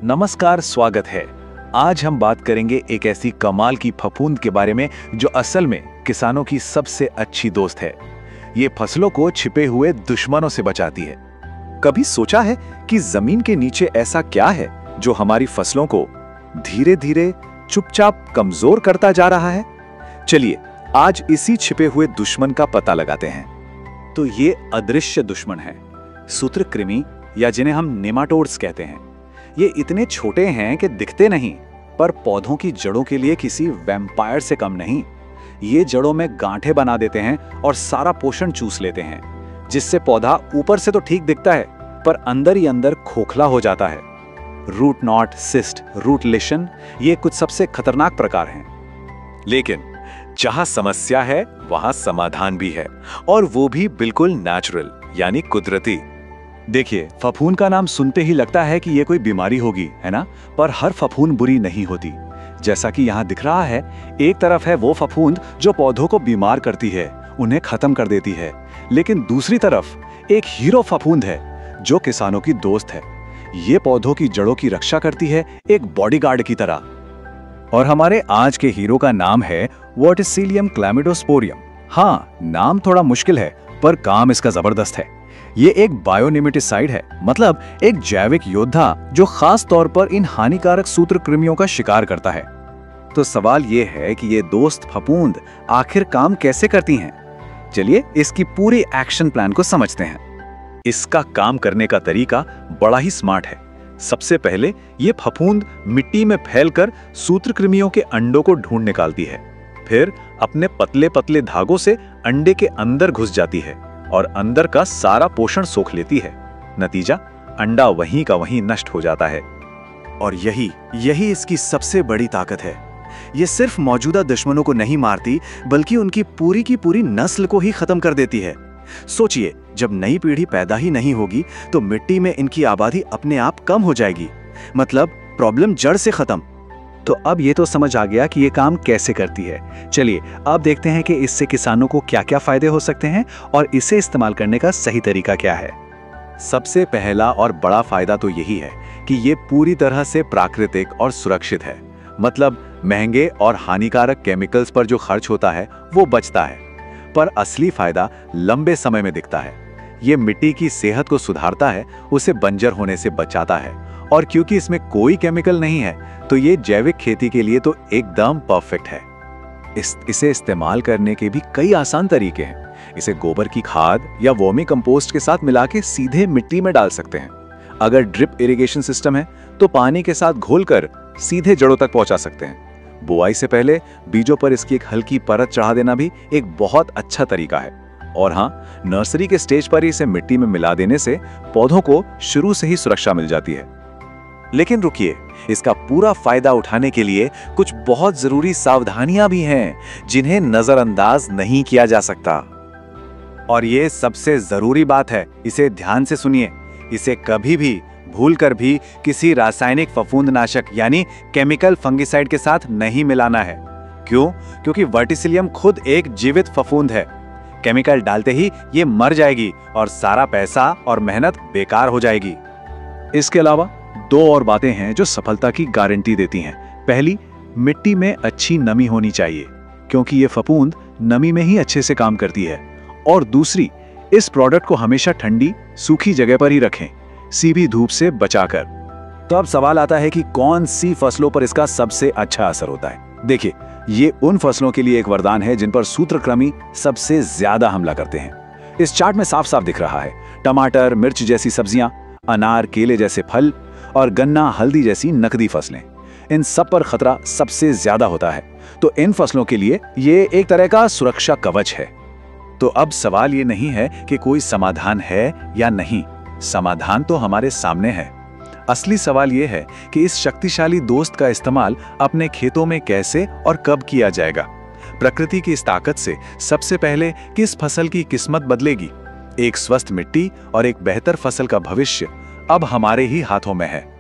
नमस्कार, स्वागत है। आज हम बात करेंगे एक ऐसी कमाल की फफूंद के बारे में जो असल में किसानों की सबसे अच्छी दोस्त है। ये फसलों को छिपे हुए दुश्मनों से बचाती है। कभी सोचा है कि जमीन के नीचे ऐसा क्या है जो हमारी फसलों को धीरे धीरे चुपचाप कमजोर करता जा रहा है? चलिए आज इसी छिपे हुए दुश्मन का पता लगाते हैं। तो ये अदृश्य दुश्मन है सूत्रकृमि, या जिन्हें हम नेमाटोड्स कहते हैं। ये इतने छोटे हैं कि दिखते नहीं, पर पौधों की जड़ों के लिए किसी वैम्पायर से कम नहीं। ये जड़ों में गांठें बना देते हैं और सारा पोषण चूस लेते हैं, जिससे पौधा ऊपर से तो ठीक दिखता है पर अंदर ही अंदर खोखला हो जाता है। रूट नॉट, सिस्ट, रूट लेशन, ये कुछ सबसे खतरनाक प्रकार हैं। लेकिन जहां समस्या है वहां समाधान भी है, और वो भी बिल्कुल नेचुरल, यानी कुदरती। देखिए, फफूंद का नाम सुनते ही लगता है कि ये कोई बीमारी होगी, है ना? पर हर फफूंद बुरी नहीं होती। जैसा कि यहाँ दिख रहा है, एक तरफ है वो फफूंद जो पौधों को बीमार करती है, उन्हें खत्म कर देती है, लेकिन दूसरी तरफ एक हीरो फफूंद है जो किसानों की दोस्त है। ये पौधों की जड़ों की रक्षा करती है, एक बॉडीगार्ड की तरह। और हमारे आज के हीरो का नाम है वर्टिसिलियम क्लैमिडोस्पोरियम। हाँ, नाम थोड़ा मुश्किल है पर काम इसका जबरदस्त है। ये एक बायोनिमिटिसाइड है, मतलब एक जैविक योद्धा जो खास तौर पर इन हानिकारक सूत्रकृमियों का शिकार करता है। तो सवाल ये है कि ये दोस्त फफूंद आखिर काम कैसे करती हैं? चलिए इसकी पूरी एक्शन प्लान को समझते हैं। इसका काम करने का तरीका बड़ा ही स्मार्ट है। सबसे पहले ये फफूंद मिट्टी में फैलकर सूत्रकृमियों के अंडों को ढूंढ निकालती है। फिर अपने पतले पतले धागों से अंडे के अंदर घुस जाती है और अंदर का सारा पोषण सोख लेती है। नतीजा, अंडा वहीं का वहीं नष्ट हो जाता है। और यही इसकी सबसे बड़ी ताकत है। ये सिर्फ मौजूदा दुश्मनों को नहीं मारती, बल्कि उनकी पूरी की पूरी नस्ल को ही खत्म कर देती है। सोचिए, जब नई पीढ़ी पैदा ही नहीं होगी तो मिट्टी में इनकी आबादी अपने आप कम हो जाएगी। मतलब प्रॉब्लम जड़ से खत्म। तो अब ये तो समझ आ गया कि ये काम कैसे करती है। चलिए अब देखते हैं कि इससे किसानों को क्या क्या फायदे हो सकते हैं और इसे इस्तेमाल करने का सही तरीका क्या है। सबसे पहला और बड़ा फायदा तो यही है कि ये पूरी तरह से प्राकृतिक और सुरक्षित है। मतलब महंगे और हानिकारक केमिकल्स पर जो खर्च होता है वो बचता है। पर असली फायदा लंबे समय में दिखता है। ये मिट्टी की सेहत को सुधारता है, उसे बंजर होने से बचाता है, और क्योंकि इसमें कोई केमिकल नहीं है तो ये जैविक खेती के लिए तो एकदम परफेक्ट है। इसे इस्तेमाल करने के भी कई आसान तरीके हैं। इसे गोबर की खाद या वर्मी कंपोस्ट के साथ मिला के सीधे मिट्टी में डाल सकते हैं। अगर ड्रिप इरिगेशन सिस्टम है तो पानी के साथ घोलकर सीधे जड़ों तक पहुंचा सकते हैं। बुआई से पहले बीजों पर इसकी एक हल्की परत चढ़ा देना भी एक बहुत अच्छा तरीका है। और हाँ, नर्सरी के स्टेज पर ही इसे मिट्टी में मिला देने से पौधों को शुरू से ही सुरक्षा मिल जाती है। लेकिन रुकिए, इसका पूरा फायदा उठाने के लिए कुछ बहुत जरूरी सावधानियां भी हैं जिन्हें नजरअंदाज नहीं किया जा सकता। और ये सबसे जरूरी बात है, इसे ध्यान से सुनिए। इसे कभी भी भूलकर भी किसी रासायनिक फफूंदनाशक यानी केमिकल फंगिसाइड के साथ नहीं मिलाना है। क्यों? क्योंकि वर्टिसिलियम खुद एक जीवित फफूंद है। केमिकल डालते ही ये मर जाएगी और सारा पैसा और मेहनत बेकार हो जाएगी। इसके अलावा दो और बातें हैं जो सफलता की गारंटी देती हैं। पहली, मिट्टी में अच्छी नमी होनी चाहिए, क्योंकि ये फफूंद नमी में ही अच्छे से काम करती है। और दूसरी, इस प्रोडक्ट को हमेशा ठंडी, सूखी जगह पर ही रखें, सीधी धूप से बचाकर। तो अब सवाल आता है कि कौन सी फसलों पर इसका सबसे अच्छा असर होता है। देखिए, ये उन फसलों के लिए एक वरदान है जिन पर सूत्रकृमि सबसे ज्यादा हमला करते हैं। इस चार्ट में साफ साफ दिख रहा है। टमाटर, मिर्च जैसी सब्जियां, अनार, केले जैसे फल और गन्ना, हल्दी जैसी नकदी फसलें, इन सब पर खतरा सबसे ज्यादा होता है। तो इन फसलों के लिए ये एक तरह का सुरक्षा कवच है। तो अब सवाल ये नहीं है कि कोई समाधान है या नहीं, समाधान तो हमारे सामने है। असली सवाल ये है कि इस शक्तिशाली दोस्त का इस्तेमाल अपने खेतों में कैसे और कब किया जाएगा। प्रकृति की इस ताकत से सबसे पहले किस फसल की किस्मत बदलेगी, एक स्वस्थ मिट्टी और एक बेहतर फसल का भविष्य अब हमारे ही हाथों में है।